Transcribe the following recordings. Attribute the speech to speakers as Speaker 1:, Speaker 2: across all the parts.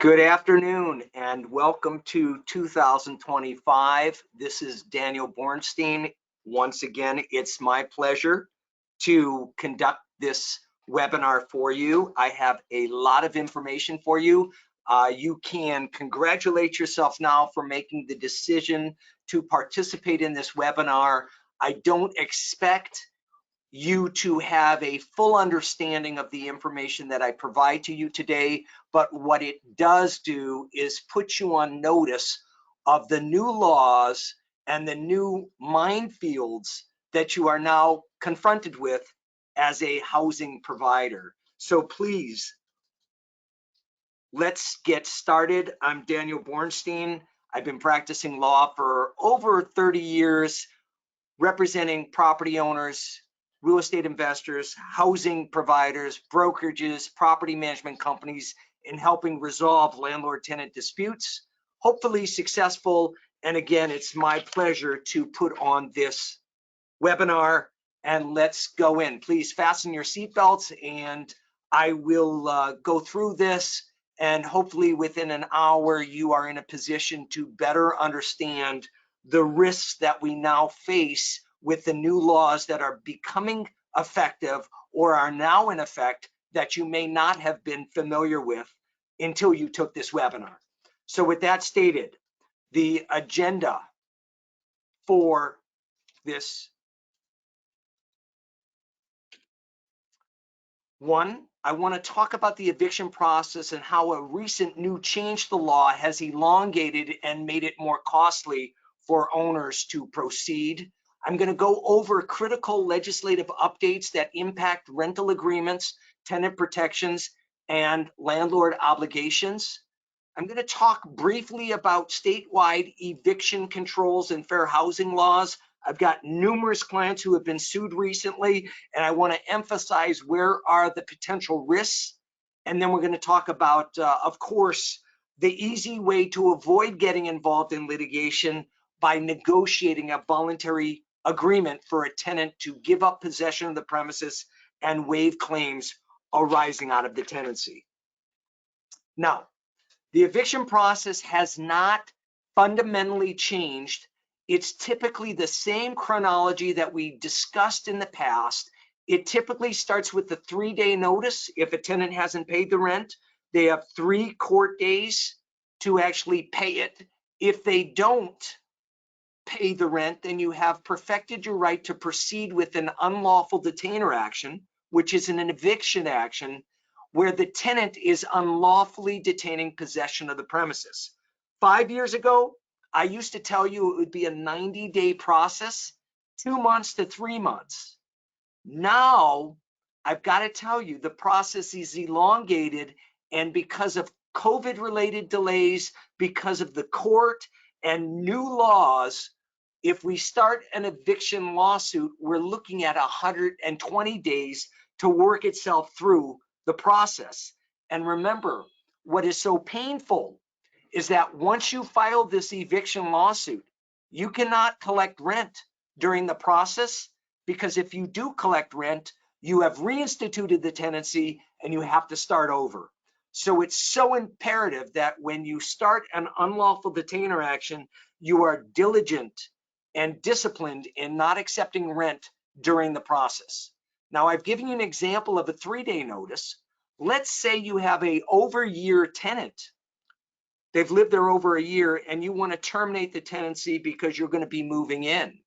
Speaker 1: Good afternoon and welcome to 2025. This is Daniel Bornstein. Once again, it's my pleasure to conduct this webinar for you. I have a lot of information for you. You can congratulate yourself now for making the decision to participate in this webinar. I don't expect you to have a full understanding of the information that I provide to you today, but what it does do is put you on notice of the new laws and the new minefields that you are now confronted with as a housing provider. So please, let's get started. I'm Daniel Bornstein. I've been practicing law for over 30 years, representing property owners, real estate investors, housing providers, brokerages, property management companies in helping resolve landlord-tenant disputes, hopefully successful. And again, it's my pleasure to put on this webinar, and let's go in. Please fasten your seatbelts and I will go through this, and hopefully within an hour you are in a position to better understand the risks that we now face with the new laws that are becoming effective or are now in effect that you may not have been familiar with until you took this webinar. So with that stated, the agenda for this one, I want to talk about the eviction process and how a recent new change to the law has elongated and made it more costly for owners to proceed. I'm going to go over critical legislative updates that impact rental agreements, tenant protections, and landlord obligations. I'm going to talk briefly about statewide eviction controls and fair housing laws. I've got numerous clients who have been sued recently, and I want to emphasize where are the potential risks. And then we're going to talk about, of course, the easy way to avoid getting involved in litigation by negotiating a voluntary agreement for a tenant to give up possession of the premises and waive claims arising out of the tenancy. Now, the eviction process has not fundamentally changed. It's typically the same chronology that we discussed in the past. It typically starts with the 3-day notice. If a tenant hasn't paid the rent, they have 3 court days to actually pay it. If they don't pay the rent, then you have perfected your right to proceed with an unlawful detainer action, which is an eviction action where the tenant is unlawfully detaining possession of the premises. 5 years ago, I used to tell you it would be a 90-day process, 2 months to 3 months. Now, I've got to tell you, the process is elongated, and because of COVID-related delays, because of the court and new laws, if we start an eviction lawsuit, we're looking at 120 days to work itself through the process. And remember, what is so painful is that once you file this eviction lawsuit, you cannot collect rent during the process, because if you do collect rent, you have reinstituted the tenancy and you have to start over. So it's so imperative that when you start an unlawful detainer action, you are diligent and disciplined in not accepting rent during the process. Now, I've given you an example of a 3-day notice. Let's say you have a over-year tenant. They've lived there over a year and you want to terminate the tenancy because you're going to be moving in.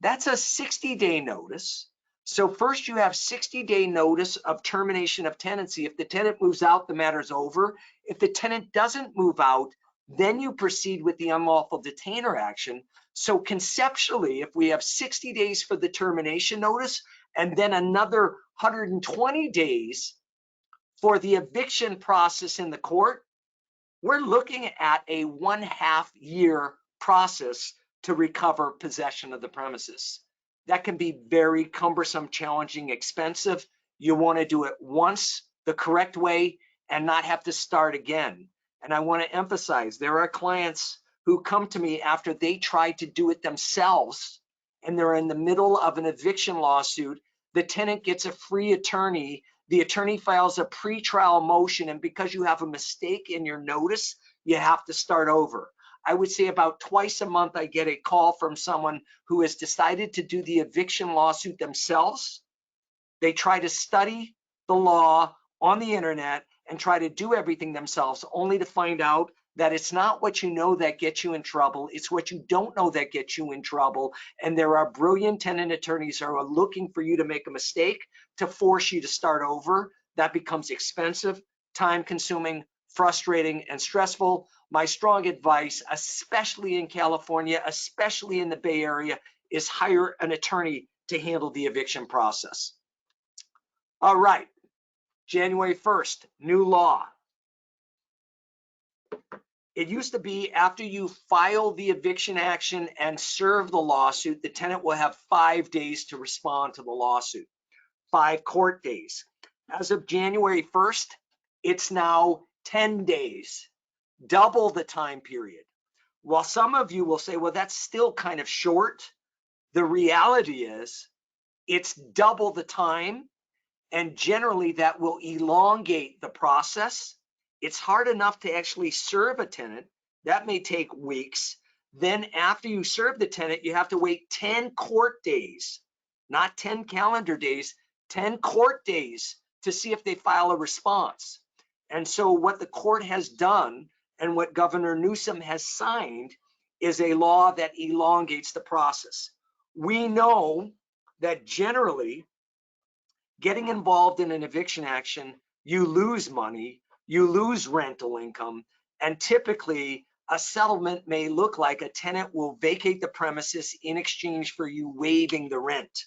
Speaker 1: That's a 60-day notice. So first you have 60-day notice of termination of tenancy. If the tenant moves out, the matter's over. If the tenant doesn't move out, then you proceed with the unlawful detainer action. So conceptually, if we have 60 days for the termination notice and then another 120 days for the eviction process in the court, we're looking at a 1.5 year process to recover possession of the premises. That can be very cumbersome, challenging, expensive. You want to do it once the correct way and not have to start again. And I want to emphasize, there are clients who come to me after they try to do it themselves and they're in the middle of an eviction lawsuit. The tenant gets a free attorney the attorney files a pretrial motion, and because you have a mistake in your notice, you have to start over. I would say about twice a month, I get a call from someone who has decided to do the eviction lawsuit themselves. They try to study the law on the internet and try to do everything themselves, only to find out that it's not what you know that gets you in trouble, it's what you don't know that gets you in trouble. And there are brilliant tenant attorneys who are looking for you to make a mistake to force you to start over. That becomes expensive, time consuming, frustrating, and stressful. My strong advice, especially in California, especially in the Bay Area, is hire an attorney to handle the eviction process. All right, January 1st, new law. It used to be after you file the eviction action and serve the lawsuit, the tenant will have 5 days to respond to the lawsuit, 5 court days. As of January 1st, it's now 10 days, double the time period. While some of you will say, well, that's still kind of short, the reality is it's double the time, and generally that will elongate the process. It's hard enough to actually serve a tenant. That may take weeks. Then after you serve the tenant, you have to wait 10 court days, not 10 calendar days, 10 court days to see if they file a response. And so what the court has done and what Governor Newsom has signed is a law that elongates the process. We know that generally getting involved in an eviction action, you lose money, you lose rental income, and typically a settlement may look like a tenant will vacate the premises in exchange for you waiving the rent.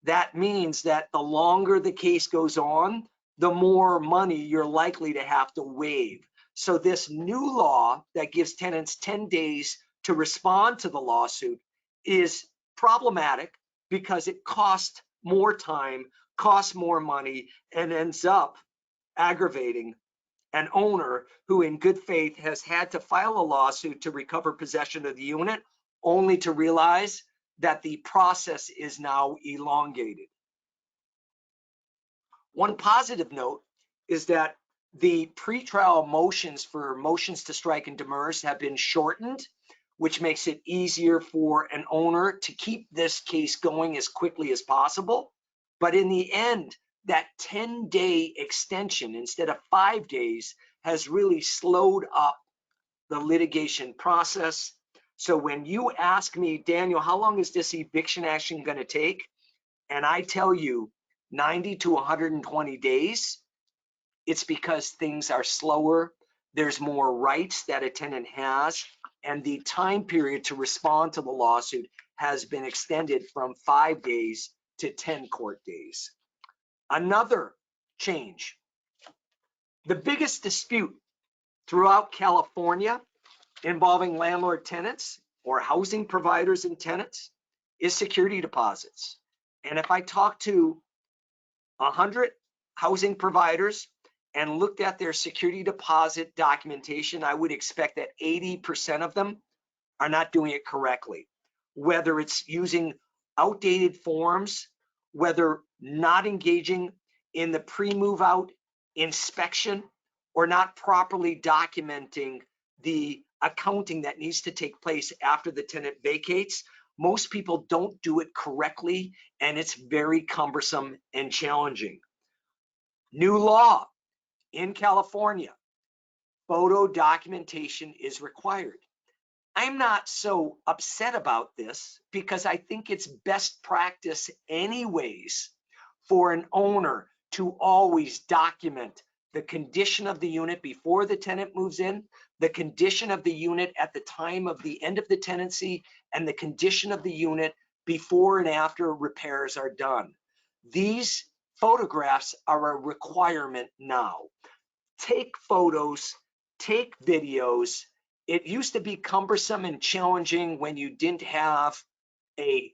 Speaker 1: That means that the longer the case goes on, the more money you're likely to have to waive. So this new law that gives tenants 10 days to respond to the lawsuit is problematic because it costs more time, costs more money, and ends up aggravating an owner who in good faith has had to file a lawsuit to recover possession of the unit, only to realize that the process is now elongated. One positive note is that the pretrial motions for motions to strike and demurs have been shortened, which makes it easier for an owner to keep this case going as quickly as possible. But in the end, that 10-day extension instead of 5 days has really slowed up the litigation process. So when you ask me, Daniel, how long is this eviction action going to take? And I tell you 90 to 120 days, it's because things are slower. There's more rights that a tenant has, and the time period to respond to the lawsuit has been extended from 5 days to 10 court days. Another change, the biggest dispute throughout California involving landlord tenants or housing providers and tenants is security deposits. And if I talk to 100 housing providers and looked at their security deposit documentation, I would expect that 80% of them are not doing it correctly. Whether it's using outdated forms, whether not engaging in the pre-move out inspection, or not properly documenting the accounting that needs to take place after the tenant vacates. Most people don't do it correctly, and it's very cumbersome and challenging. New law in California, photo documentation is required. I'm not so upset about this because I think it's best practice anyways for an owner to always document the condition of the unit before the tenant moves in, the condition of the unit at the time of the end of the tenancy, and the condition of the unit before and after repairs are done. These photographs are a requirement now. Take photos, take videos. It used to be cumbersome and challenging when you didn't have a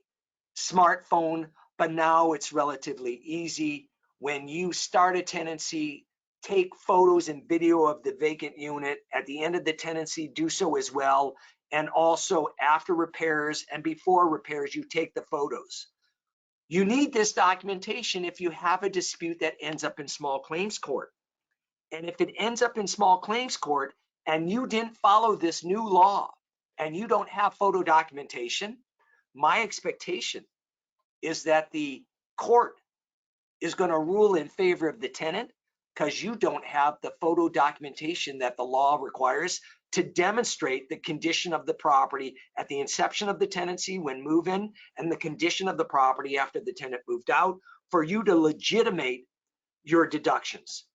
Speaker 1: smartphone, but now it's relatively easy. When you start a tenancy, take photos and video of the vacant unit. At the end of the tenancy, do so as well. And also after repairs and before repairs, you take the photos. You need this documentation if you have a dispute that ends up in small claims court. And if it ends up in small claims court and you didn't follow this new law and you don't have photo documentation, my expectation is that the court is going to rule in favor of the tenant because you don't have the photo documentation that the law requires to demonstrate the condition of the property at the inception of the tenancy when move-in and the condition of the property after the tenant moved out for you to legitimate your deductions.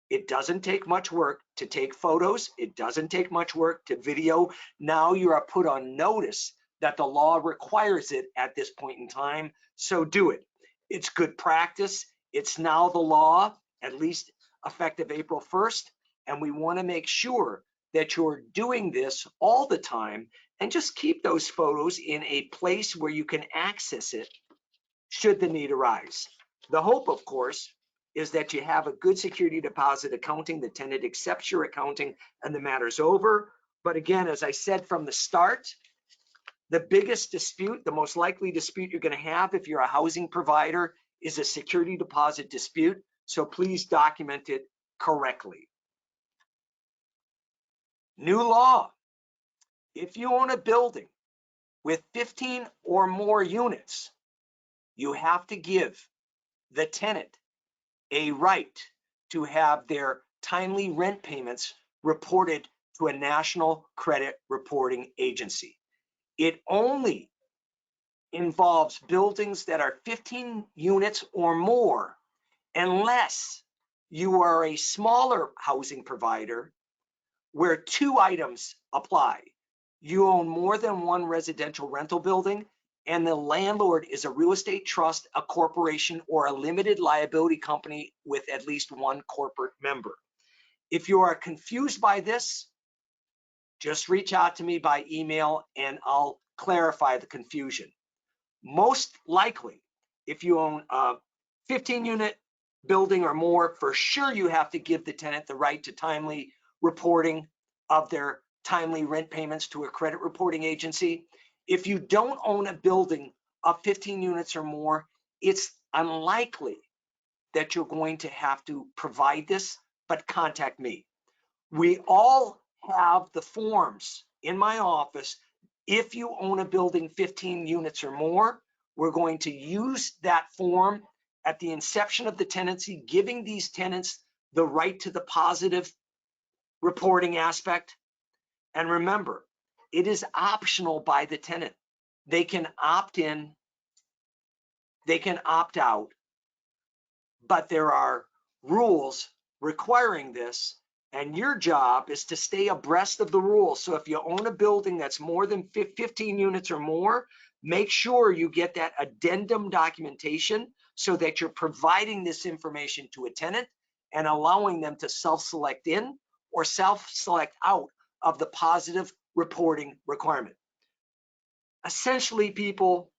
Speaker 1: It doesn't take much work to take photos. It doesn't take much work to video. Now you are put on notice that the law requires it at this point in time, so do it. It's good practice. It's now the law, at least effective April 1st, and we want to make sure that you're doing this all the time and just keep those photos in a place where you can access it should the need arise. The hope, of course, is that you have a good security deposit accounting, the tenant accepts your accounting, and the matter's over. But again, as I said from the start, the biggest dispute, the most likely dispute you're going to have if you're a housing provider is a security deposit dispute. So please document it correctly. New law. If you own a building with 15 or more units, you have to give the tenant a right to have their timely rent payments reported to a national credit reporting agency. It only involves buildings that are 15 units or more, unless you are a smaller housing provider where two items apply. You own more than one residential rental building, and the landlord is a real estate trust, a corporation, or a limited liability company with at least one corporate member. If you are confused by this, just reach out to me by email and I'll clarify the confusion. Most likely, if you own a 15-unit building or more, for sure you have to give the tenant the right to timely reporting of their timely rent payments to a credit reporting agency. If you don't own a building of 15 units or more, it's unlikely that you're going to have to provide this, but contact me. We all have the forms in my office. If you own a building 15 units or more, we're going to use that form at the inception of the tenancy, giving these tenants the right to the positive reporting aspect. And remember, it is optional by the tenant. They can opt in, they can opt out, but there are rules requiring this, and your job is to stay abreast of the rules. So if you own a building that's more than 15 units or more, make sure you get that addendum documentation so that you're providing this information to a tenant and allowing them to self-select in or self-select out of the positive reporting requirement. Essentially, people,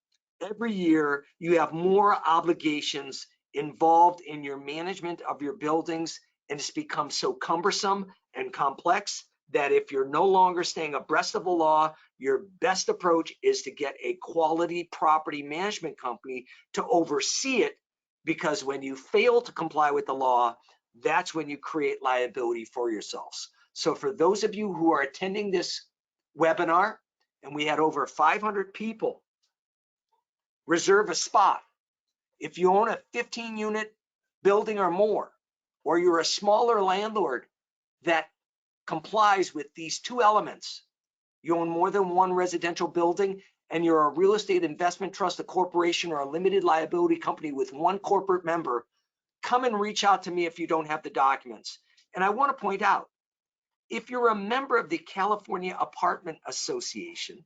Speaker 1: every year you have more obligations involved in your management of your buildings, and it's become so cumbersome and complex that if you're no longer staying abreast of the law, your best approach is to get a quality property management company to oversee it, because when you fail to comply with the law, that's when you create liability for yourselves. So for those of you who are attending this webinar, and we had over 500 people reserve a spot. If you own a 15-unit building or more, or you're a smaller landlord that complies with these two elements, you own more than one residential building, and you're a real estate investment trust, a corporation, or a limited liability company with one corporate member, come and reach out to me if you don't have the documents. And I want to point out, if you're a member of the California Apartment Association,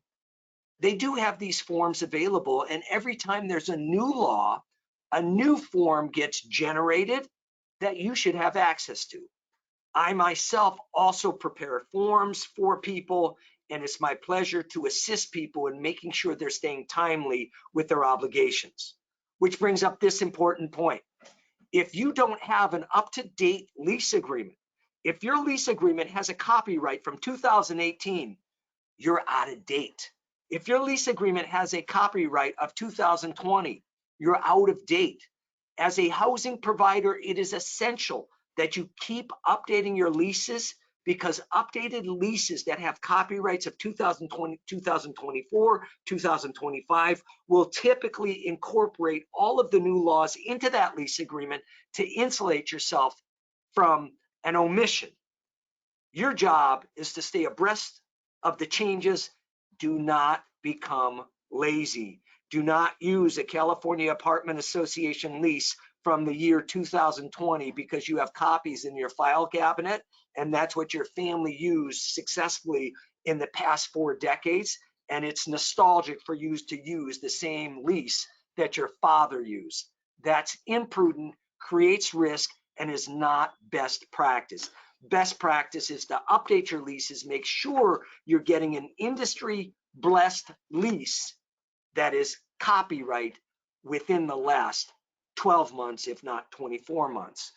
Speaker 1: they do have these forms available, and every time there's a new law, a new form gets generated that you should have access to. I myself also prepare forms for people, and it's my pleasure to assist people in making sure they're staying timely with their obligations. Which brings up this important point. If you don't have an up-to-date lease agreement, if your lease agreement has a copyright from 2018, you're out of date. If your lease agreement has a copyright of 2020, you're out of date. As a housing provider, it is essential that you keep updating your leases, because updated leases that have copyrights of 2020, 2024, 2025 will typically incorporate all of the new laws into that lease agreement to insulate yourself from an omission. Your job is to stay abreast of the changes. Do not become lazy. Do not use a California Apartment Association lease from the year 2020 because you have copies in your file cabinet and that's what your family used successfully in the past 4 decades. And it's nostalgic for you to use the same lease that your father used. That's imprudent, creates risk, and is not best practice. Best practice is to update your leases, make sure you're getting an industry blessed lease that is copyright within the last 12 months, if not 24 months.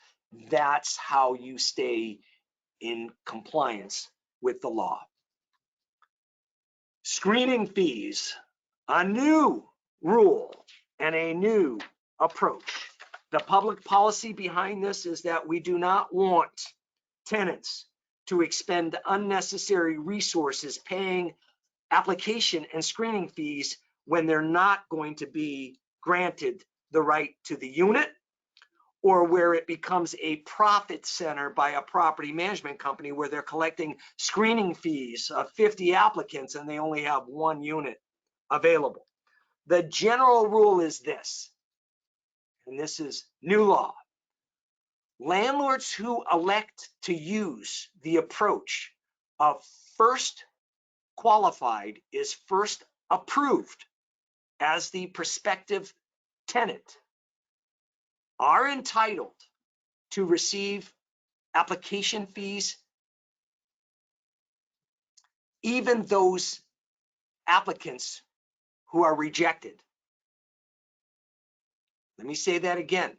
Speaker 1: That's how you stay in compliance with the law. Screening fees, a new rule and a new approach. The public policy behind this is that we do not want tenants to expend unnecessary resources paying application and screening fees when they're not going to be granted the right to the unit, or where it becomes a profit center by a property management company where they're collecting screening fees of 50 applicants and they only have 1 unit available. The general rule is this, and this is new law. Landlords who elect to use the approach of first qualified is first approved as the prospective tenant are entitled to receive application fees, even those applicants who are rejected. Let me say that again.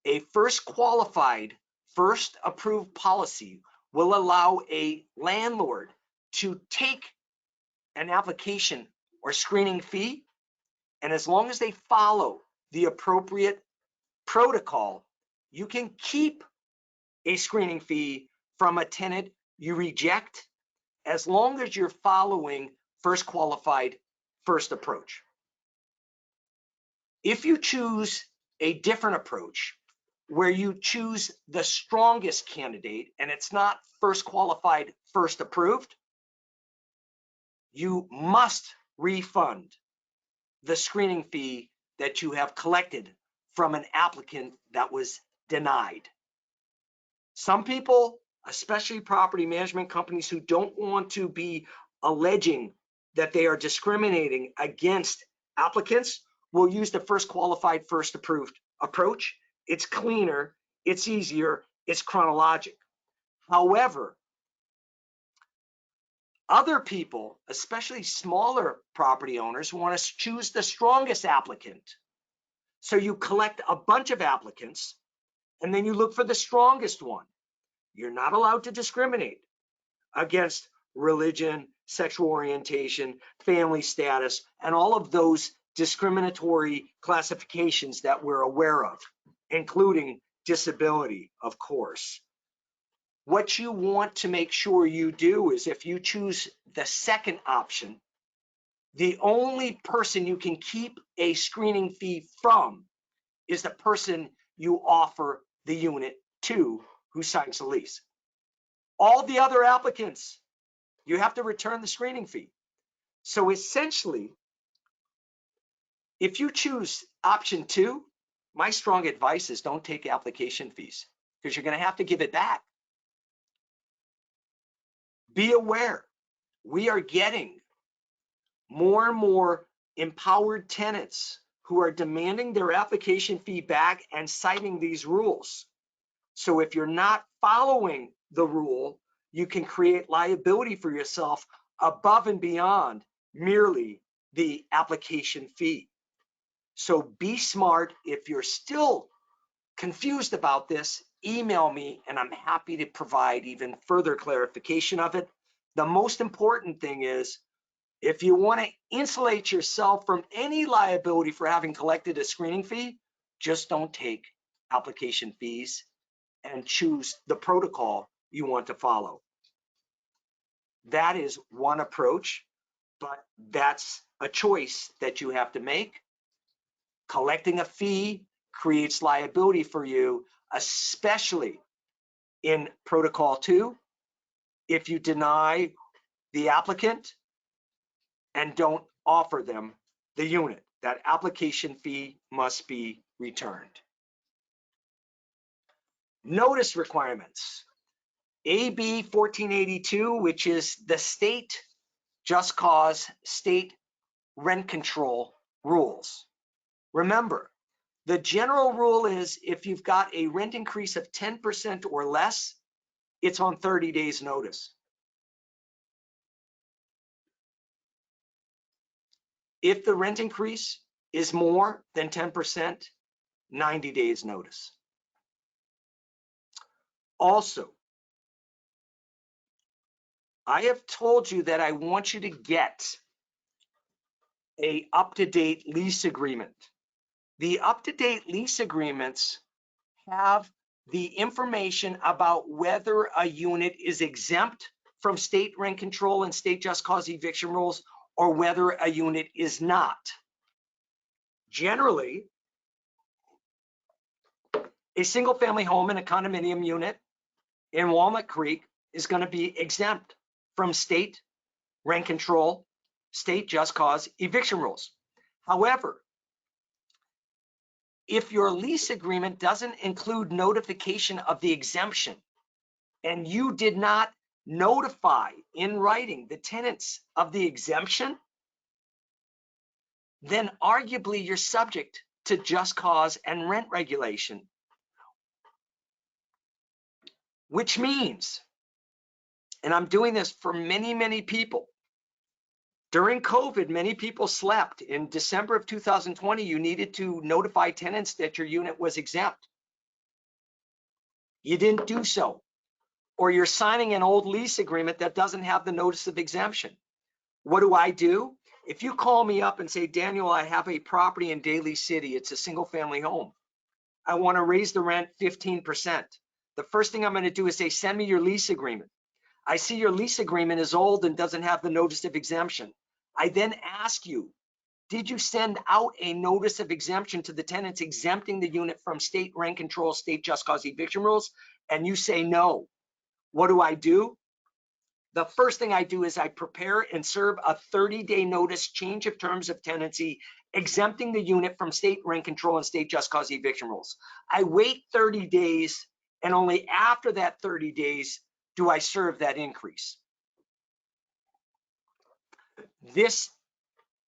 Speaker 1: A first qualified, first approved policy will allow a landlord to take an application or screening fee, and as long as they follow the appropriate protocol, you can keep a screening fee from a tenant you reject, as long as you're following first qualified, first approach. If you choose a different approach where you choose the strongest candidate and it's not first qualified, first approved, you must refund the screening fee that you have collected from an applicant that was denied. Some people, especially property management companies who don't want to be alleging that they are discriminating against applicants, will use the first qualified, first approved approach. It's cleaner, it's easier, it's chronologic. However, other people, especially smaller property owners, want to choose the strongest applicant. So you collect a bunch of applicants and then you look for the strongest one. You're not allowed to discriminate against religion, sexual orientation, family status, and all of those discriminatory classifications that we're aware of, including disability, of course. What you want to make sure you do is, if you choose the second option, the only person you can keep a screening fee from is the person you offer the unit to who signs the lease. All the other applicants, you have to return the screening fee. So essentially, if you choose option 2, my strong advice is don't take application fees, because you're going to have to give it back. Be aware, we are getting more and more empowered tenants who are demanding their application fee back and citing these rules. So if you're not following the rule, you can create liability for yourself above and beyond merely the application fee. So be smart. If you're still confused about this, email me and I'm happy to provide even further clarification of it. The most important thing is If you want to insulate yourself from any liability for having collected a screening fee, just don't take application fees and choose the protocol you want to follow. That is one approach, but that's a choice that you have to make. Collecting a fee creates liability for you, especially in Protocol 2, if you deny the applicant and don't offer them the unit. That application fee must be returned. Notice requirements. AB 1482, which is the state just cause state rent control rules. Remember, the general rule is if you've got a rent increase of 10% or less, it's on 30 days notice. If the rent increase is more than 10%, 90 days notice. Also, I have told you that I want you to get a up-to-date lease agreement. The up-to-date lease agreements have the information about whether a unit is exempt from state rent control and state just cause eviction rules or whether a unit is not. Generally, a single family home in a condominium unit in Walnut Creek is going to be exempt from state rent control, state just cause eviction rules. However, if your lease agreement doesn't include notification of the exemption and you did not notify in writing the tenants of the exemption, then arguably you're subject to just cause and rent regulation. Which means, and I'm doing this for many, many people, during COVID, many people slept. In December of 2020, you needed to notify tenants that your unit was exempt. You didn't do so, or you're signing an old lease agreement that doesn't have the notice of exemption. What do? If you call me up and say, Daniel, I have a property in Daly City, it's a single family home. I want to raise the rent 15%. The first thing I'm going to do is say, send me your lease agreement. I see your lease agreement is old and doesn't have the notice of exemption. I then ask you, did you send out a notice of exemption to the tenants exempting the unit from state rent control, state just cause eviction rules? And you say no. What do? The first thing I do is I prepare and serve a 30-day notice change of terms of tenancy, exempting the unit from state rent control and state just cause eviction rules. I wait 30 days, and only after that 30 days do I serve that increase. This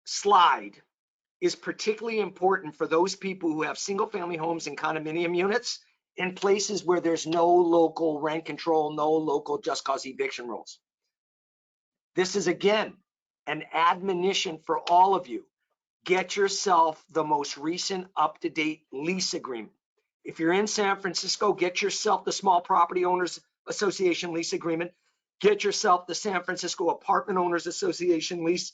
Speaker 1: slide is particularly important for those people who have single family homes and condominium units in places where there's no local rent control, no local just cause eviction rules. This is, again, an admonition for all of you. Get yourself the most recent up-to-date lease agreement. If you're in San Francisco, get yourself the Small Property Owners Association lease agreement. Get yourself the San Francisco Apartment Owners Association lease.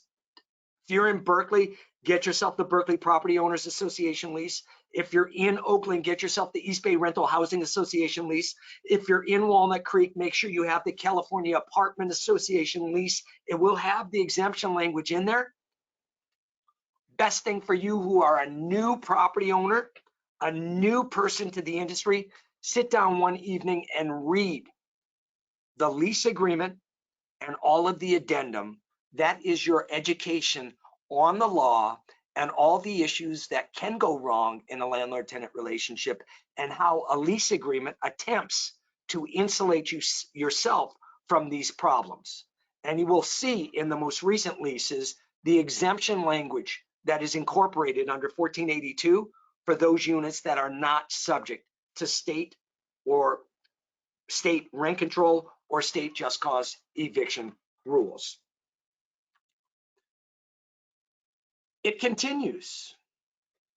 Speaker 1: If you're in Berkeley, get yourself the Berkeley Property Owners Association lease. If you're in Oakland, get yourself the East Bay Rental Housing Association lease. If you're in Walnut Creek, make sure you have the California Apartment Association lease. It will have the exemption language in there. Best thing for you who are a new property owner, a new person to the industry, sit down one evening and read the lease agreement and all of the addendum. That is your education on the law and all the issues that can go wrong in a landlord-tenant relationship and how a lease agreement attempts to insulate yourself from these problems. And you will see in the most recent leases the exemption language that is incorporated under 1482 for those units that are not subject to state or state rent control or state just cause eviction rules. It continues.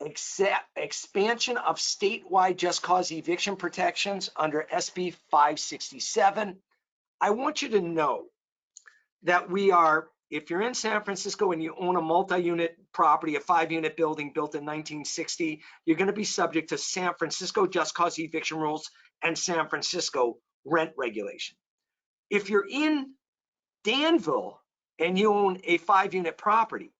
Speaker 1: Expansion of statewide just cause eviction protections under SB 567. I want you to know that we are if you're in San Francisco and you own a multi-unit property, a 5-unit building built in 1960, you're going to be subject to San Francisco just cause eviction rules and San Francisco rent regulation. If you're in Danville and you own a 5-unit property,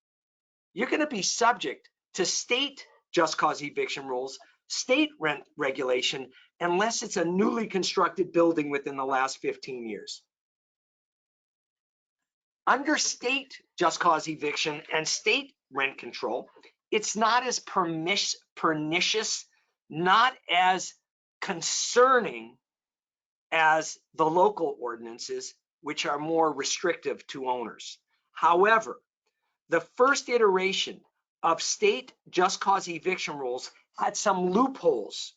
Speaker 1: you're going to be subject to state just cause eviction rules, state rent regulation, unless it's a newly constructed building within the last 15 years. Under state just cause eviction and state rent control, it's not as pernicious, not as concerning as the local ordinances, which are more restrictive to owners. However, the first iteration of state just cause eviction rules had some loopholes.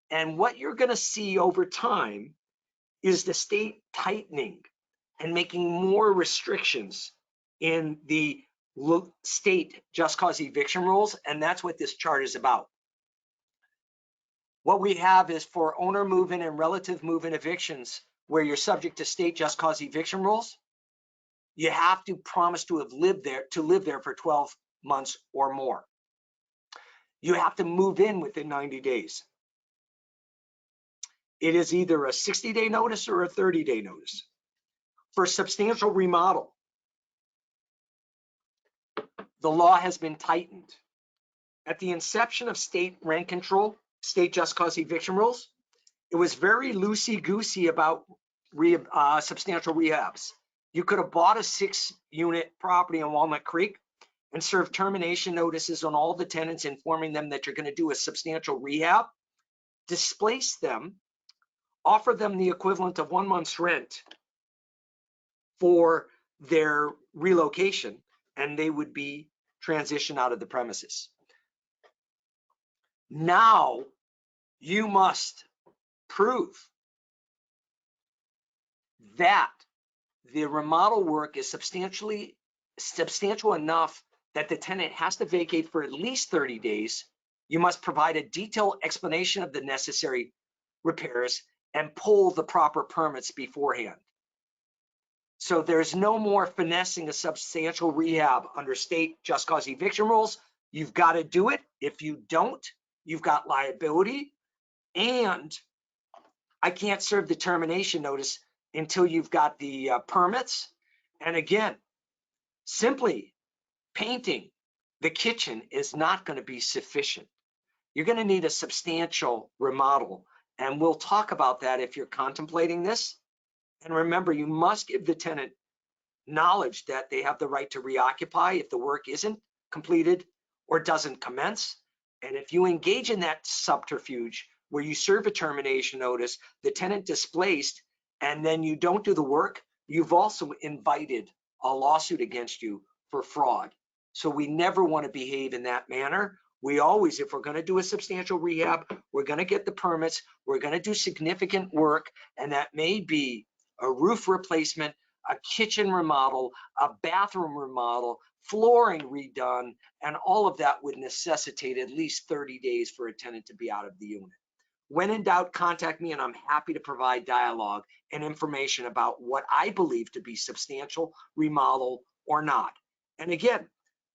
Speaker 1: And what you're going to see over time is the state tightening and making more restrictions in the state just cause eviction rules. And that's what this chart is about. What we have is for owner move-in and relative move-in evictions, where you're subject to state just cause eviction rules, you have to promise to have lived there for 12 months or more. You have to move in within 90 days. It is either a 60-day notice or a 30-day notice. For substantial remodel, the law has been tightened. At the inception of state rent control, state just cause eviction rules, it was very loosey-goosey about substantial rehabs. You could have bought a 6-unit property in Walnut Creek and served termination notices on all the tenants, informing them that you're going to do a substantial rehab, displace them, offer them the equivalent of 1 month's rent for their relocation, and they would be transitioned out of the premises. Now you must prove that the remodel work is substantial enough that the tenant has to vacate for at least 30 days. You must provide a detailed explanation of the necessary repairs and pull the proper permits beforehand. So there's no more finessing a substantial rehab under state just cause eviction rules. You've got to do it. If you don't, you've got liability. And I can't serve the termination notice until you've got the permits. And again, simply painting the kitchen is not going to be sufficient. You're going to need a substantial remodel. And we'll talk about that if you're contemplating this. And remember, you must give the tenant knowledge that they have the right to reoccupy if the work isn't completed or doesn't commence. And if you engage in that subterfuge where you serve a termination notice, the tenant displaced, and then you don't do the work, you've also invited a lawsuit against you for fraud. So we never want to behave in that manner. We always, if we're going to do a substantial rehab, we're going to get the permits, we're going to do significant work, and that may be a roof replacement, a kitchen remodel, a bathroom remodel, flooring redone, and all of that would necessitate at least 30 days for a tenant to be out of the unit. When in doubt, contact me and I'm happy to provide dialogue and information about what I believe to be substantial remodel or not. And again,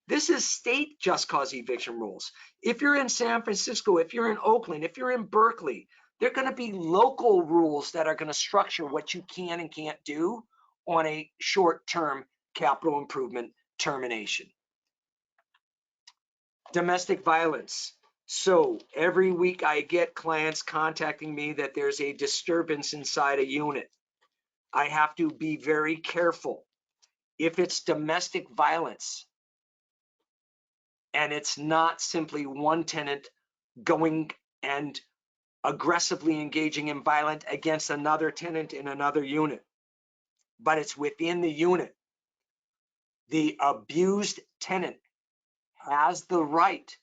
Speaker 1: this is state just cause eviction rules. If you're in San Francisco, if you're in Oakland, if you're in Berkeley, there are going to be local rules that are going to structure what you can and can't do on a short-term capital improvement termination. Domestic violence. So every week I get clients contacting me that there's a disturbance inside a unit. I have to be very careful. If it's domestic violence and it's not simply one tenant going and aggressively engaging in violence against another tenant in another unit, but it's within the unit, the abused tenant has the right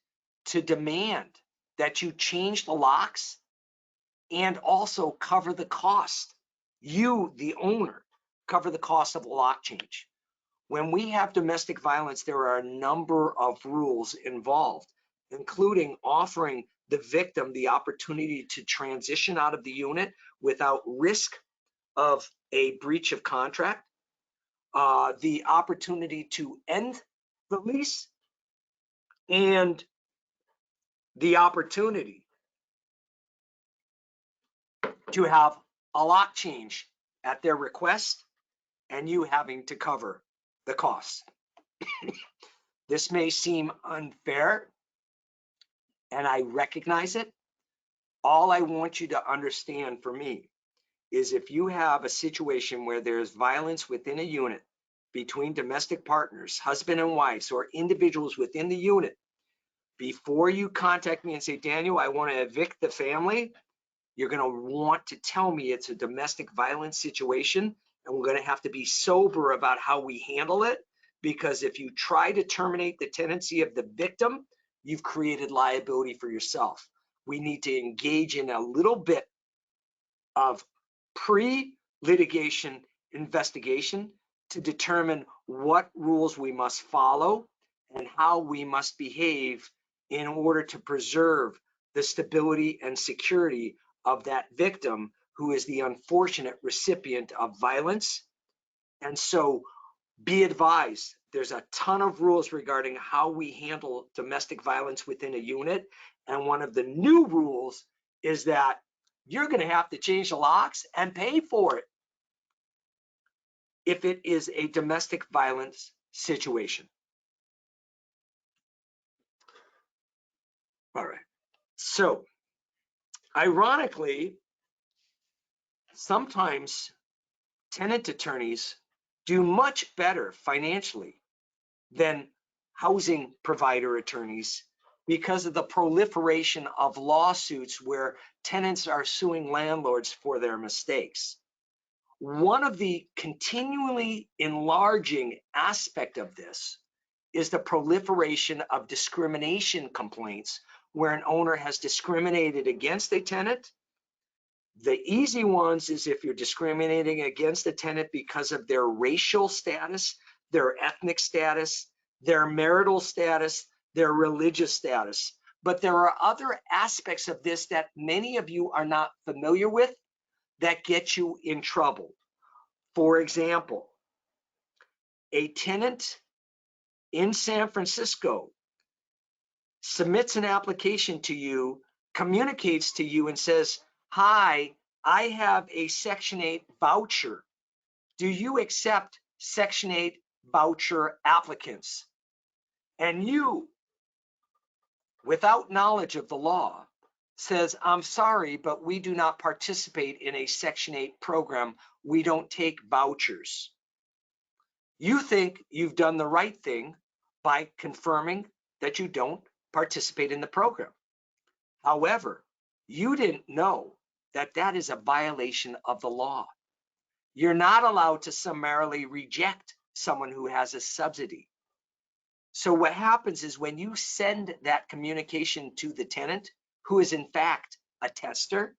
Speaker 1: to demand that you change the locks and also cover the cost. You, the owner, cover the cost of the lock change. When we have domestic violence, there are a number of rules involved, including offering the victim the opportunity to transition out of the unit without risk of a breach of contract, the opportunity to end the lease and the opportunity to have a lock change at their request and you having to cover the costs. This may seem unfair, and I recognize it. All I want you to understand for me is if you have a situation where there's violence within a unit between domestic partners, husband and wives, or individuals within the unit, before you contact me and say, Daniel, I want to evict the family, you're going to want to tell me it's a domestic violence situation, and we're going to have to be sober about how we handle it, because if you try to terminate the tenancy of the victim, you've created liability for yourself. We need to engage in a little bit of pre-litigation investigation to determine what rules we must follow and how we must behave in order to preserve the stability and security of that victim who is the unfortunate recipient of violence. And so be advised, there's a ton of rules regarding how we handle domestic violence within a unit. And one of the new rules is that you're going to have to change the locks and pay for it if it is a domestic violence situation. All right. So, ironically, sometimes tenant attorneys do much better financially than housing provider attorneys because of the proliferation of lawsuits where tenants are suing landlords for their mistakes. One of the continually enlarging aspect of this is the proliferation of discrimination complaints where an owner has discriminated against a tenant. The easy ones is if you're discriminating against a tenant because of their racial status, their ethnic status, their marital status, their religious status. But there are other aspects of this that many of you are not familiar with that get you in trouble. For example, a tenant in San Francisco submits an application to you, communicates to you and says, hi, I have a Section 8 voucher. Do you accept Section 8 voucher applicants? And you, without knowledge of the law, says, I'm sorry, but we do not participate in a Section 8 program. We don't take vouchers. You think you've done the right thing by confirming that you don't participate in the program. However, you didn't know that that is a violation of the law. You're not allowed to summarily reject someone who has a subsidy. So what happens is when you send that communication to the tenant, who is in fact a tester,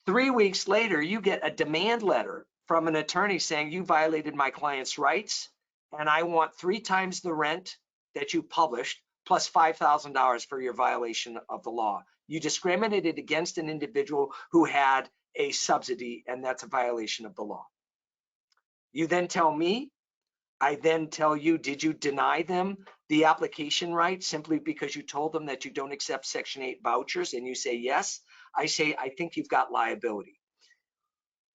Speaker 1: 3 weeks later, you get a demand letter from an attorney saying you violated my client's rights and I want 3 times the rent that you published plus $5,000 for your violation of the law. You discriminated against an individual who had a subsidy, and that's a violation of the law. You then tell me, I then tell you, did you deny them the application right simply because you told them that you don't accept Section 8 vouchers? And you say yes. I say, I think you've got liability.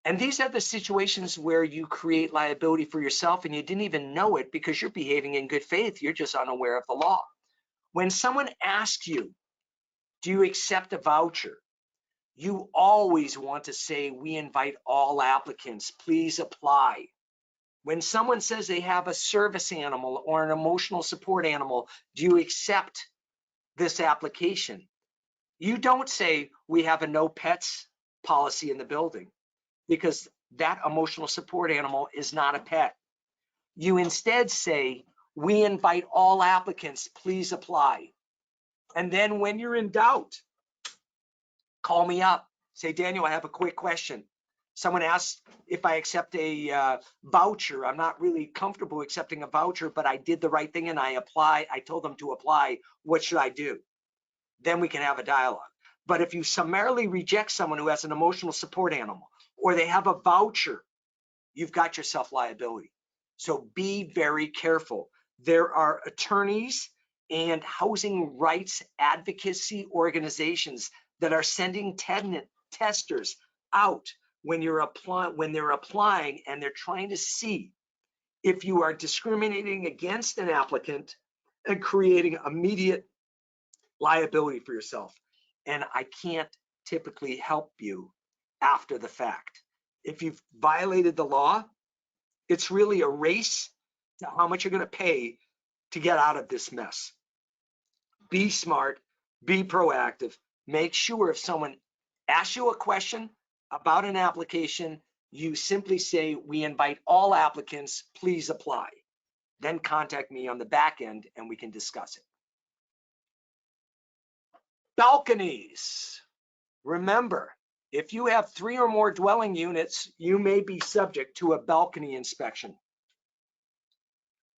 Speaker 1: And these are the situations where you create liability for yourself and you didn't even know it because you're behaving in good faith. You're just unaware of the law. When someone asks you, do you accept a voucher? You always want to say, we invite all applicants, please apply. When someone says they have a service animal or an emotional support animal, do you accept this application? You don't say, we have a no pets policy in the building, because that emotional support animal is not a pet. You instead say, we invite all applicants, please apply. And then when you're in doubt, call me up. Say, Daniel, I have a quick question. Someone asks if I accept a voucher. I'm not really comfortable accepting a voucher, but I did the right thing and I apply. I told them to apply. What should I do? Then we can have a dialogue. But if you summarily reject someone who has an emotional support animal, or they have a voucher, you've got yourself liability. So be very careful. There are attorneys and housing rights advocacy organizations that are sending tenant testers out when they're applying, and they're trying to see if you are discriminating against an applicant and creating immediate liability for yourself. And I can't typically help you after the fact. If you've violated the law, it's really a race to how much you're going to pay to get out of this mess. Be smart, be proactive. Make sure if someone asks you a question about an application, you simply say, we invite all applicants, please apply. Then contact me on the back end and we can discuss it. Balconies. Remember, if you have 3 or more dwelling units, you may be subject to a balcony inspection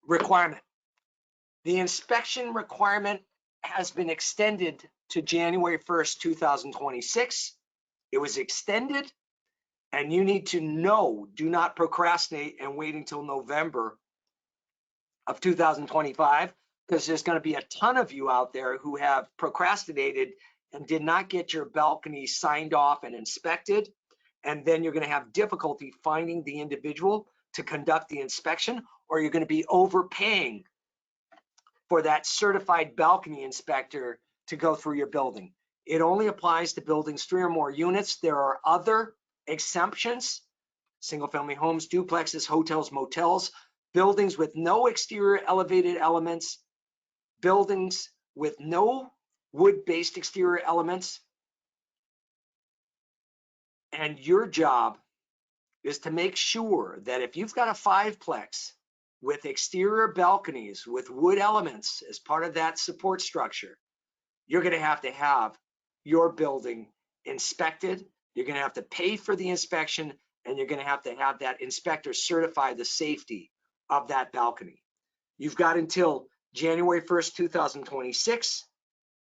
Speaker 1: requirement. The inspection requirement has been extended to January 1st, 2026. It was extended, and you need to know, do not procrastinate and wait until November of 2025, because there's going to be a ton of you out there who have procrastinated and did not get your balcony signed off and inspected. And then you're going to have difficulty finding the individual to conduct the inspection, or you're going to be overpaying for that certified balcony inspector to go through your building. It only applies to buildings 3 or more units. There are other exemptions: single family homes, duplexes, hotels, motels, buildings with no exterior elevated elements, buildings with no wood-based exterior elements. And your job is to make sure that if you've got a 5-plex with exterior balconies with wood elements as part of that support structure, you're going to have your building inspected. You're going to have to pay for the inspection, and you're going to have that inspector certify the safety of that balcony. You've got until January 1st, 2026,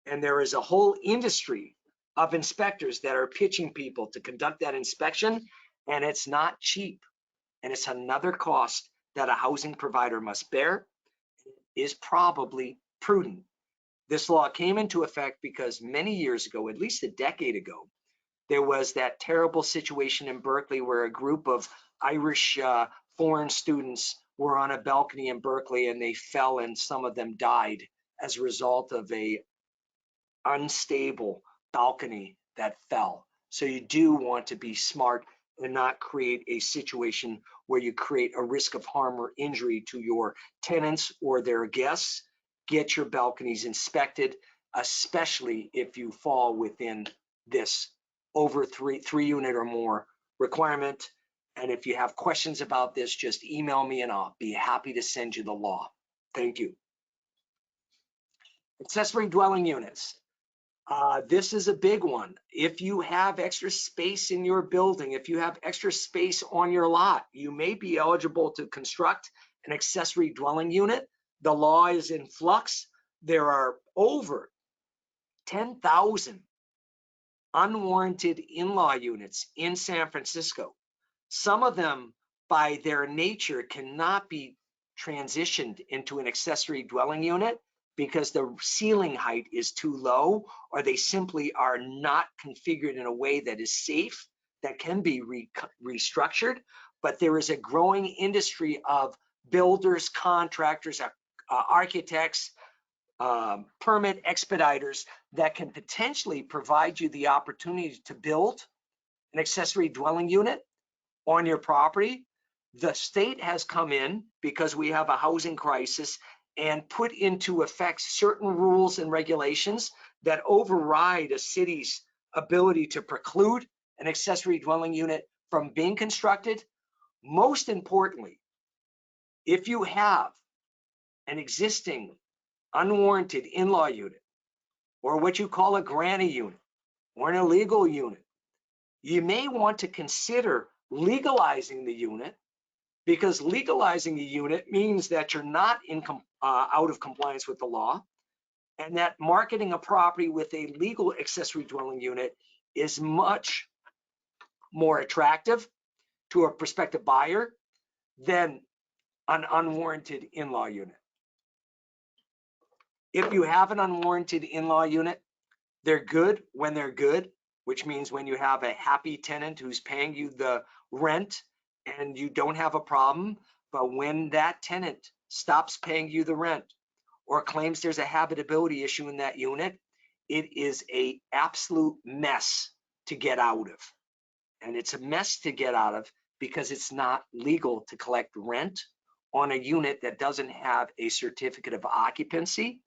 Speaker 1: and there is a whole industry of inspectors that are pitching people to conduct that inspection, and it's not cheap, and it's another cost that a housing provider must bear. Is probably prudent. This law came into effect because many years ago, at least a decade ago, there was that terrible situation in Berkeley where a group of Irish foreign students were on a balcony in Berkeley, and they fell, and some of them died as a result of a unstable balcony that fell. So you do want to be smart and not create a situation where you create a risk of harm or injury to your tenants or their guests. Get your balconies inspected, especially if you fall within this over three unit or more requirement. And if you have questions about this, just email me and I'll be happy to send you the law. Thank you. Accessory dwelling units. This is a big one. If you have extra space in your building, if you have extra space on your lot, you may be eligible to construct an accessory dwelling unit. The law is in flux. There are over 10,000 unwarranted in-law units in San Francisco. Some of them, by their nature, cannot be transitioned into an accessory dwelling unit because the ceiling height is too low, or they simply are not configured in a way that is safe, that can be restructured. But there is a growing industry of builders, contractors, architects, permit expediters that can potentially provide you the opportunity to build an accessory dwelling unit on your property. The state has come in, because we have a housing crisis, and put into effect certain rules and regulations that override a city's ability to preclude an accessory dwelling unit from being constructed. Most importantly, if you have an existing unwarranted in-law unit, or what you call a granny unit, or an illegal unit, you may want to consider legalizing the unit, because legalizing a unit means that you're not out of compliance with the law, and that marketing a property with a legal accessory dwelling unit is much more attractive to a prospective buyer than an unwarranted in-law unit. If you have an unwarranted in-law unit, they're good when they're good, which means when you have a happy tenant who's paying you the rent and you don't have a problem. But when that tenant stops paying you the rent or claims there's a habitability issue in that unit, it is an absolute mess to get out of. And it's a mess to get out of because it's not legal to collect rent on a unit that doesn't have a certificate of occupancy.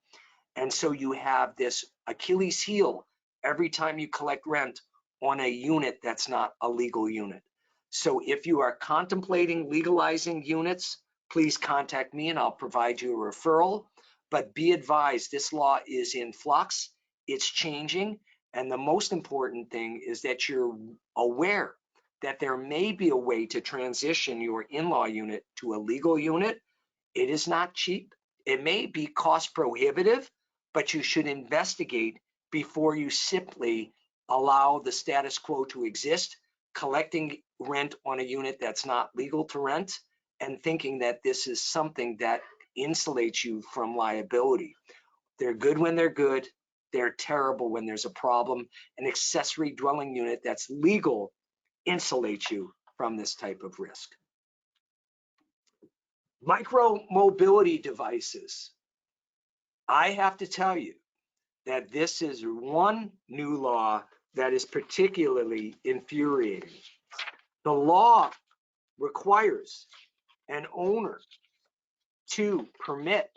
Speaker 1: And so you have this Achilles heel every time you collect rent on a unit that's not a legal unit. So if you are contemplating legalizing units, please contact me and I'll provide you a referral. But be advised, this law is in flux, it's changing. And the most important thing is that you're aware that there may be a way to transition your in-law unit to a legal unit. It is not cheap. It may be cost prohibitive, but you should investigate before you simply allow the status quo to exist, collecting rent on a unit that's not legal to rent, and thinking that this is something that insulates you from liability. They're good when they're good. They're terrible when there's a problem. An accessory dwelling unit that's legal insulates you from this type of risk. Micro mobility devices. I have to tell you that this is one new law that is particularly infuriating. The law requires an owner to permit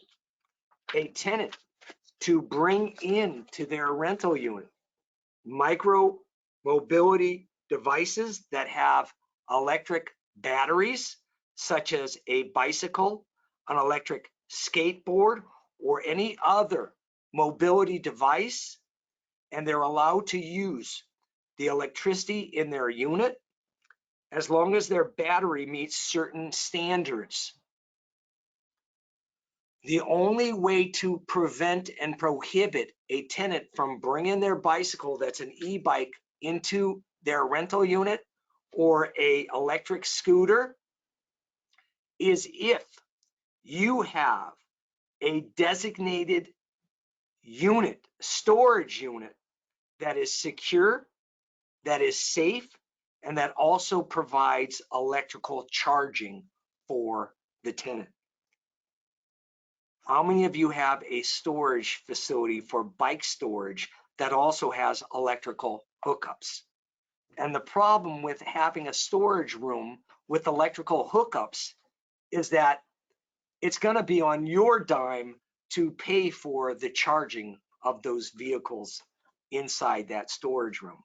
Speaker 1: a tenant to bring into their rental unit micro mobility devices that have electric batteries, such as a bicycle, an electric skateboard, or any other mobility device, and they're allowed to use the electricity in their unit as long as their battery meets certain standards. The only way to prevent and prohibit a tenant from bringing their bicycle that's an e-bike into their rental unit or an electric scooter is if you have a designated unit, storage unit, that is secure, that is safe, and that also provides electrical charging for the tenant. How many of you have a storage facility for bike storage that also has electrical hookups? And the problem with having a storage room with electrical hookups is that it's going to be on your dime to pay for the charging of those vehicles inside that storage room.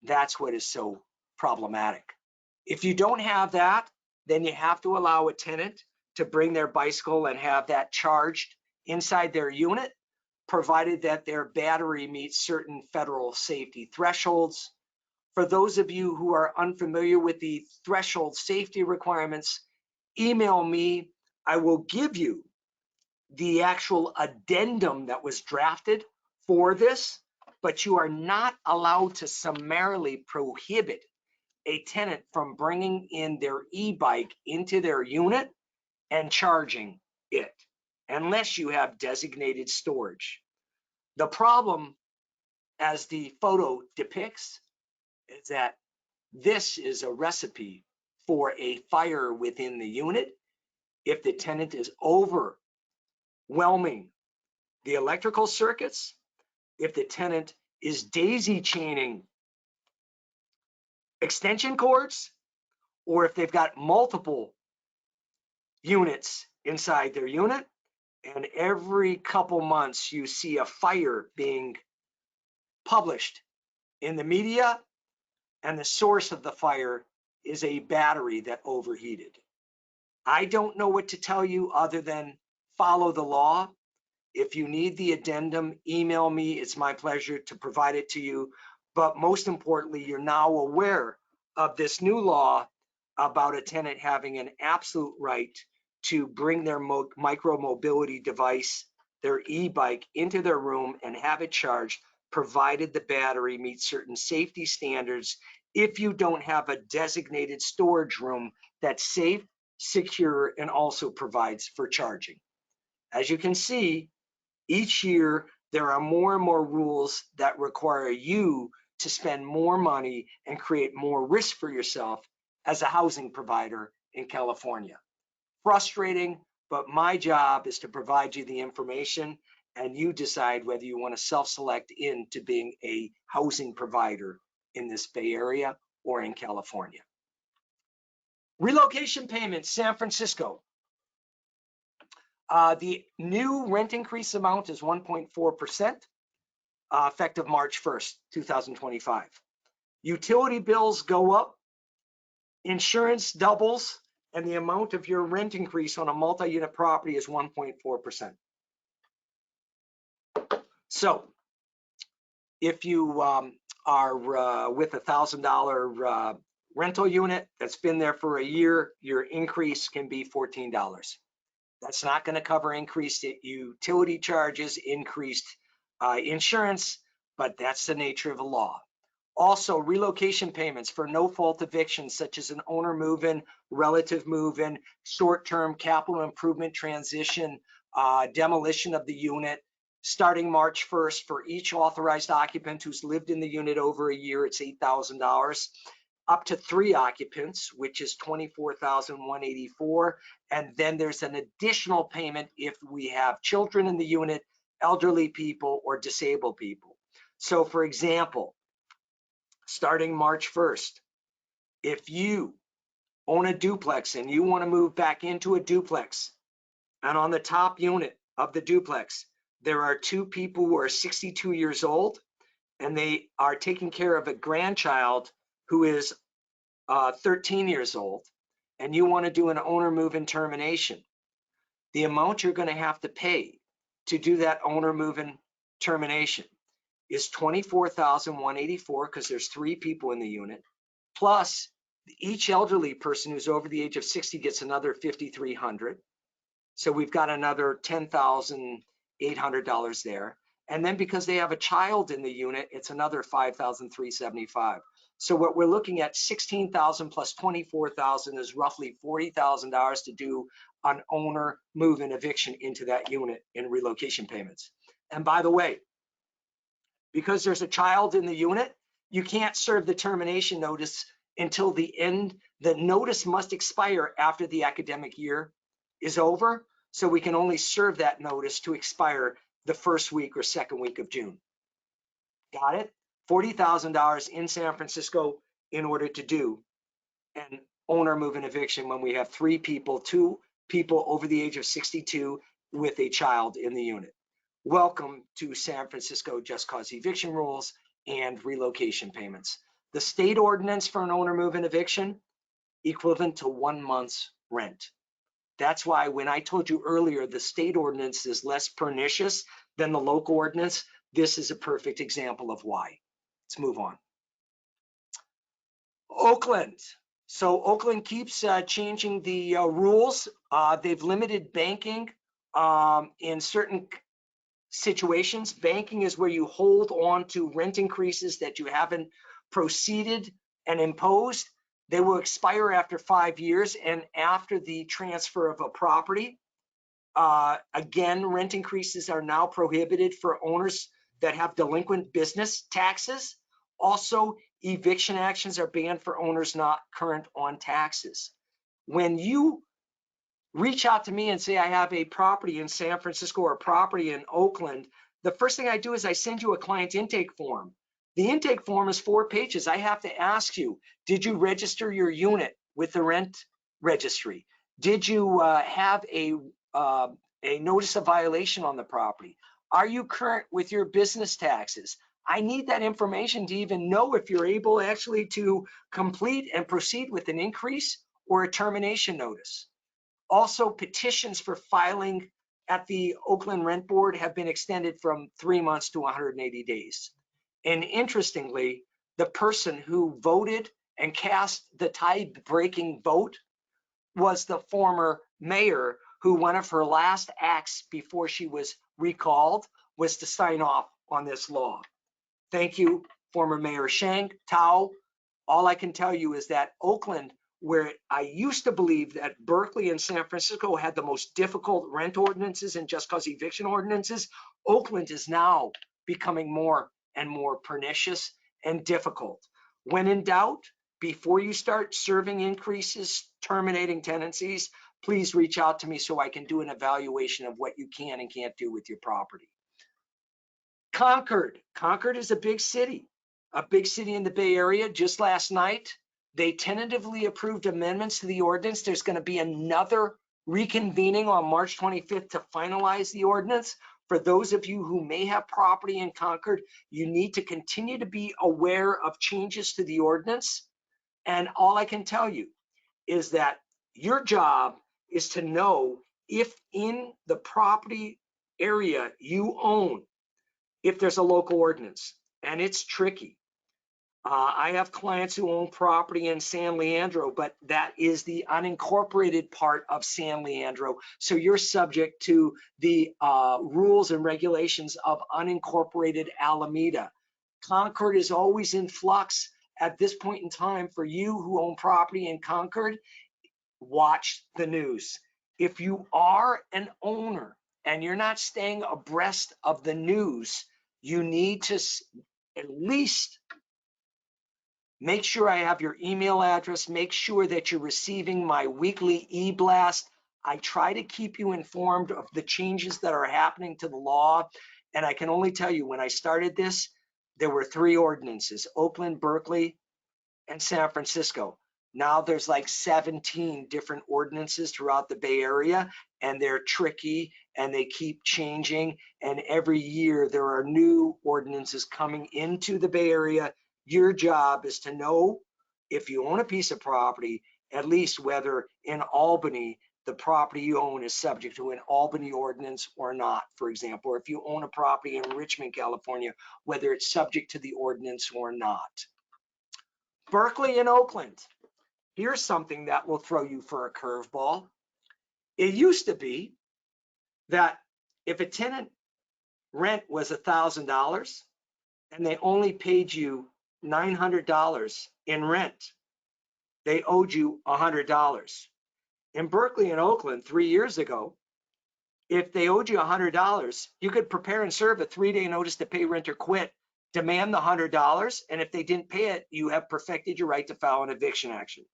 Speaker 1: That's what is so problematic. If you don't have that, then you have to allow a tenant to bring their bicycle and have that charged inside their unit, provided that their battery meets certain federal safety thresholds. For those of you who are unfamiliar with the threshold safety requirements, email me. I will give you the actual addendum that was drafted for this, but you are not allowed to summarily prohibit a tenant from bringing in their e-bike into their unit and charging it unless you have designated storage. The problem, as the photo depicts, is that this is a recipe for a fire within the unit if the tenant is overwhelming the electrical circuits, if the tenant is daisy chaining extension cords, or if they've got multiple units inside their unit, and every couple months you see a fire being published in the media, and the source of the fire is a battery that overheated. I don't know what to tell you other than follow the law. If you need the addendum, email me. It's my pleasure to provide it to you. But most importantly, you're now aware of this new law about a tenant having an absolute right to bring their micro mobility device, their e-bike, into their room and have it charged, provided the battery meets certain safety standards if you don't have a designated storage room that's safe, secure, and also provides for charging. As you can see, each year there are more and more rules that require you to spend more money and create more risk for yourself as a housing provider in California. Frustrating, but my job is to provide you the information and you decide whether you want to self-select into being a housing provider in this Bay Area or in California. Relocation payments, San Francisco. The new rent increase amount is 1.4%, effective March 1st, 2025. Utility bills go up, insurance doubles, and the amount of your rent increase on a multi-unit property is 1.4%. So if you are with $1,000 rental unit that's been there for a year, your increase can be $14. That's not going to cover increased utility charges, increased insurance, but that's the nature of the law. Also, relocation payments for no-fault evictions, such as an owner move-in, relative move-in, short-term capital improvement transition, demolition of the unit, starting March 1st for each authorized occupant who's lived in the unit over a year, it's $8,000. Up to 3 occupants, which is $24,184. And then there's an additional payment if we have children in the unit, elderly people, or disabled people. So for example, starting March 1st, if you own a duplex and you want to move back into a duplex, and on the top unit of the duplex, there are 2 people who are 62 years old, and they are taking care of a grandchild who is 13 years old, and you want to do an owner move-in termination, the amount you're going to have to pay to do that owner move-in termination is $24,184 because there's 3 people in the unit, plus each elderly person who's over the age of 60 gets another $5,300. So we've got another $10,800 there. And then because they have a child in the unit, it's another $5,375. So what we're looking at, $16,000 plus $24,000 is roughly $40,000 to do an owner move-in eviction into that unit in relocation payments. And by the way, because there's a child in the unit, you can't serve the termination notice until the end. The notice must expire after the academic year is over. So we can only serve that notice to expire the first week or second week of June. Got it? $40,000 in San Francisco in order to do an owner move-in eviction when we have 3 people, 2 people over the age of 62 with a child in the unit. Welcome to San Francisco just cause eviction rules and relocation payments. The state ordinance for an owner move-in eviction, equivalent to 1 month's rent. That's why when I told you earlier, the state ordinance is less pernicious than the local ordinance, this is a perfect example of why. Let's move on. Oakland. So Oakland keeps changing the rules. They've limited banking in certain situations. Banking is where you hold on to rent increases that you haven't proceeded and imposed. They will expire after 5 years and after the transfer of a property. Again, rent increases are now prohibited for owners that have delinquent business taxes. Also, eviction actions are banned for owners not current on taxes. When you reach out to me and say, I have a property in San Francisco or a property in Oakland, the first thing I do is I send you a client intake form. The intake form is 4 pages. I have to ask you, did you register your unit with the rent registry? Did you have a notice of violation on the property? Are you current with your business taxes? I need that information to even know if you're able actually to complete and proceed with an increase or a termination notice. Also, petitions for filing at the Oakland Rent Board have been extended from 3 months to 180 days. And interestingly, the person who voted and cast the tie-breaking vote was the former mayor, who one of her last acts before she was recalled was to sign off on this law. Thank you, former Mayor Shang Tao. all I can tell you is that Oakland, where I used to believe that Berkeley and San Francisco had the most difficult rent ordinances and just cause eviction ordinances, Oakland is now becoming more and more pernicious and difficult. When in doubt, before you start serving increases, terminating tenancies, please reach out to me so I can do an evaluation of what you can and can't do with your property. Concord. Concord is a big city in the Bay Area. Just last night, they tentatively approved amendments to the ordinance. There's going to be another reconvening on March 25th to finalize the ordinance. For those of you who may have property in Concord, you need to continue to be aware of changes to the ordinance. And all I can tell you is that your job is to know if in the property area you own, if there's a local ordinance, and it's tricky. I have clients who own property in San Leandro, but that is the unincorporated part of San Leandro. So you're subject to the rules and regulations of unincorporated Alameda. Concord is always in flux at this point in time. For you who own property in Concord, watch the news. If you are an owner and you're not staying abreast of the news, you need to at least make sure I have your email address. Make sure that you're receiving my weekly e-blast. I try to keep you informed of the changes that are happening to the law. And I can only tell you, when I started this, there were 3 ordinances: Oakland, Berkeley, and San Francisco. Now there's like 17 different ordinances throughout the Bay Area, and they're tricky and they keep changing. And every year there are new ordinances coming into the Bay Area. Your job is to know, if you own a piece of property, at least whether in Albany the property you own is subject to an Albany ordinance or not. For example, or if you own a property in Richmond, California, whether it's subject to the ordinance or not. Berkeley and Oakland. Here's something that will throw you for a curveball. It used to be that if a tenant rent was $1,000 and they only paid you $900 in rent, they owed you $100. In Berkeley and Oakland 3 years ago, if they owed you $100, you could prepare and serve a 3-day notice to pay rent or quit, demand the $100, and if they didn't pay it, you have perfected your right to file an eviction action.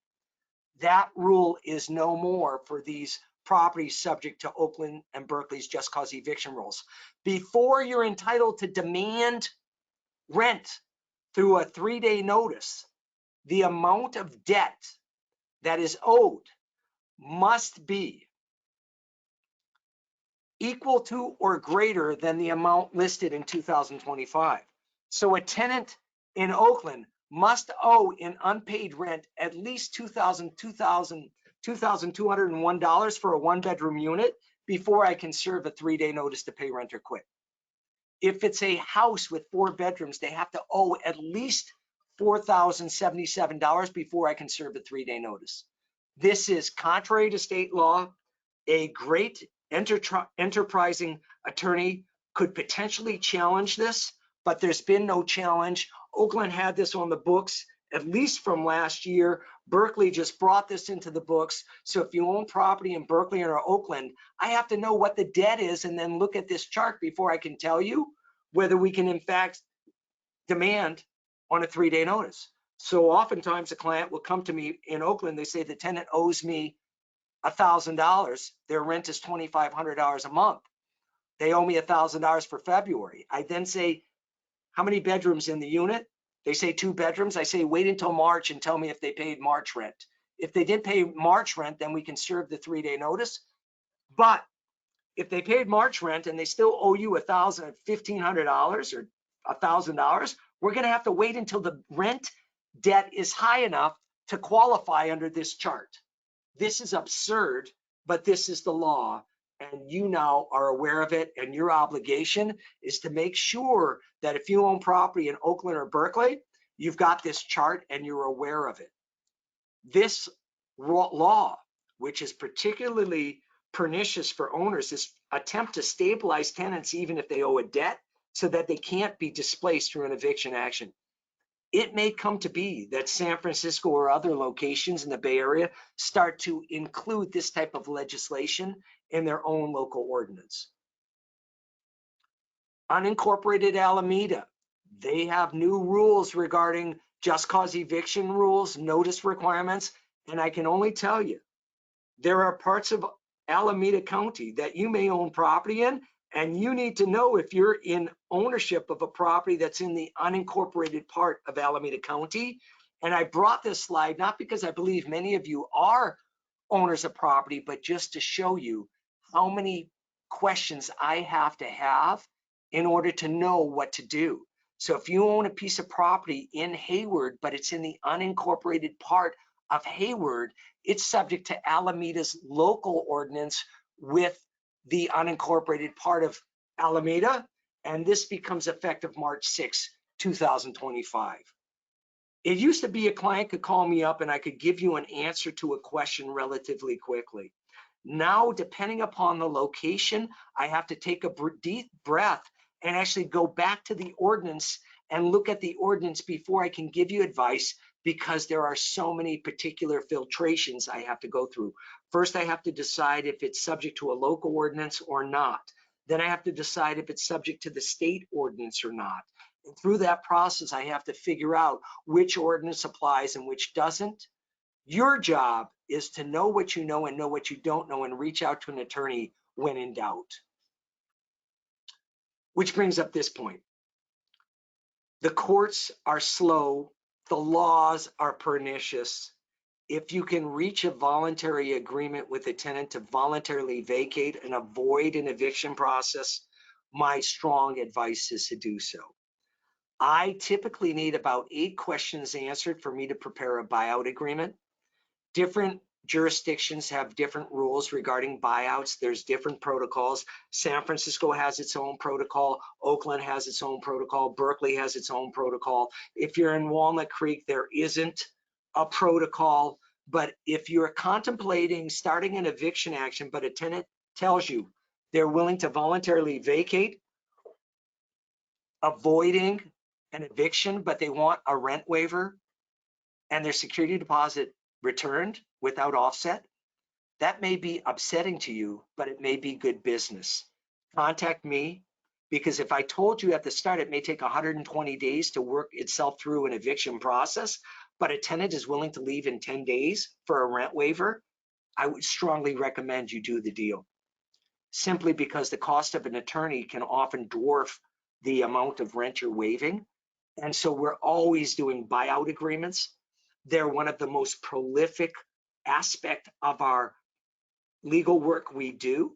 Speaker 1: That rule is no more for these properties subject to Oakland and Berkeley's just cause eviction rules. Before you're entitled to demand rent through a 3-day notice, the amount of debt that is owed must be equal to or greater than the amount listed in 2025. So a tenant in Oakland must owe in unpaid rent at least $2,201 for a 1-bedroom unit before I can serve a 3-day notice to pay rent or quit. If it's a house with 4 bedrooms, they have to owe at least $4,077 before I can serve a 3-day notice. This is contrary to state law. A great enterprising attorney could potentially challenge this, but there's been no challenge. Oakland had this on the books at least from last year. Berkeley just brought this into the books. So if you own property in Berkeley or Oakland, I have to know what the debt is and then look at this chart before I can tell you whether we can in fact demand on a 3-day notice. So oftentimes a client will come to me in Oakland, they say the tenant owes me $1,000, their rent is $2,500 a month. They owe me $1,000 for February. I then say, how many bedrooms in the unit? They say 2 bedrooms. I say, wait until March and tell me if they paid March rent. If they didn't pay March rent, then we can serve the 3-day notice. But if they paid March rent and they still owe you $1,500 or $1,000, we're going to have to wait until the rent debt is high enough to qualify under this chart. This is absurd, but this is the law, and you now are aware of it, and your obligation is to make sure that if you own property in Oakland or Berkeley, you've got this chart and you're aware of it. This law, which is particularly pernicious for owners, is attempt to stabilize tenants even if they owe a debt so that they can't be displaced through an eviction action. It may come to be that San Francisco or other locations in the Bay Area start to include this type of legislation in their own local ordinance. Unincorporated Alameda, they have new rules regarding just cause eviction rules, notice requirements, and I can only tell you, there are parts of Alameda County that you may own property in, and you need to know if you're in ownership of a property that's in the unincorporated part of Alameda County. And I brought this slide not because I believe many of you are owners of property, but just to show you how many questions I have to have in order to know what to do. So if you own a piece of property in Hayward, but it's in the unincorporated part of Hayward, it's subject to Alameda's local ordinance with the unincorporated part of Alameda, and this becomes effective March 6, 2025. It used to be a client could call me up and I could give you an answer to a question relatively quickly. Now, depending upon the location, I have to take a deep breath and actually go back to the ordinance and look at the ordinance before I can give you advice, because there are so many particular filtrations I have to go through. First, I have to decide if it's subject to a local ordinance or not. Then I have to decide if it's subject to the state ordinance or not. And through that process, I have to figure out which ordinance applies and which doesn't. Your job is to know what you know and know what you don't know and reach out to an attorney when in doubt. Which brings up this point. The courts are slow. The laws are pernicious. If you can reach a voluntary agreement with a tenant to voluntarily vacate and avoid an eviction process, my strong advice is to do so. I typically need about 8 questions answered for me to prepare a buyout agreement. Different jurisdictions have different rules regarding buyouts. There's different protocols. San Francisco has its own protocol. Oakland has its own protocol. Berkeley has its own protocol. If you're in Walnut Creek, there isn't a protocol. But if you're contemplating starting an eviction action, but a tenant tells you they're willing to voluntarily vacate, avoiding an eviction, but they want a rent waiver and their security deposit returned without offset, that may be upsetting to you, but it may be good business. Contact me, because if I told you at the start it may take 120 days to work itself through an eviction process, but a tenant is willing to leave in 10 days for a rent waiver, I would strongly recommend you do the deal. Simply because the cost of an attorney can often dwarf the amount of rent you're waiving. And so we're always doing buyout agreements. They're one of the most prolific aspect of our legal work we do.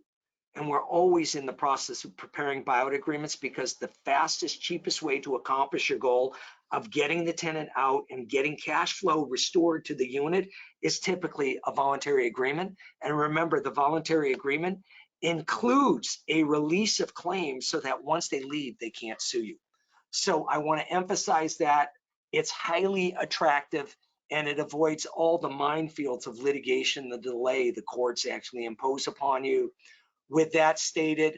Speaker 1: And we're always in the process of preparing buyout agreements, because the fastest, cheapest way to accomplish your goal of getting the tenant out and getting cash flow restored to the unit is typically a voluntary agreement. And remember, the voluntary agreement includes a release of claims so that once they leave, they can't sue you. So I want to emphasize that it's highly attractive, and it avoids all the minefields of litigation, the delay the courts actually impose upon you. With that stated,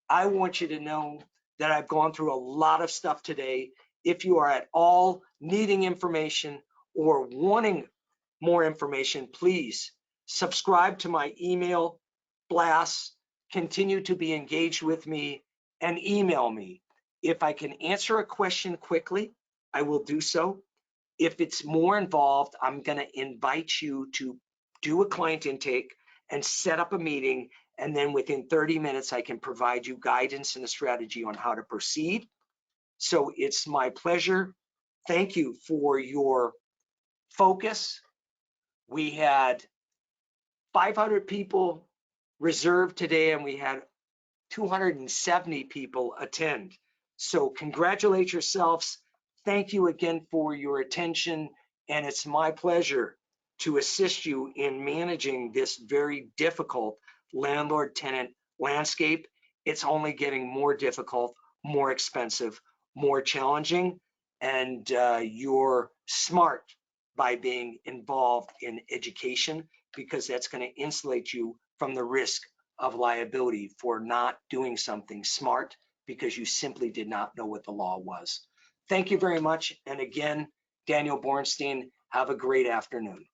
Speaker 1: I want you to know that I've gone through a lot of stuff today. If you are at all needing information or wanting more information, please subscribe to my email blasts, continue to be engaged with me, and email me. If I can answer a question quickly, I will do so. If it's more involved, I'm going to invite you to do a client intake and set up a meeting. And then within 30 minutes, I can provide you guidance and a strategy on how to proceed. So it's my pleasure. Thank you for your focus. We had 500 people reserved today, and we had 270 people attend. So congratulate yourselves. Thank you again for your attention. And it's my pleasure to assist you in managing this very difficult landlord-tenant landscape. It's only getting more difficult, more expensive, more challenging. And you're smart by being involved in education, because that's going to insulate you from the risk of liability for not doing something smart because you simply did not know what the law was. Thank you very much. And again, Daniel Bornstein. Have a great afternoon.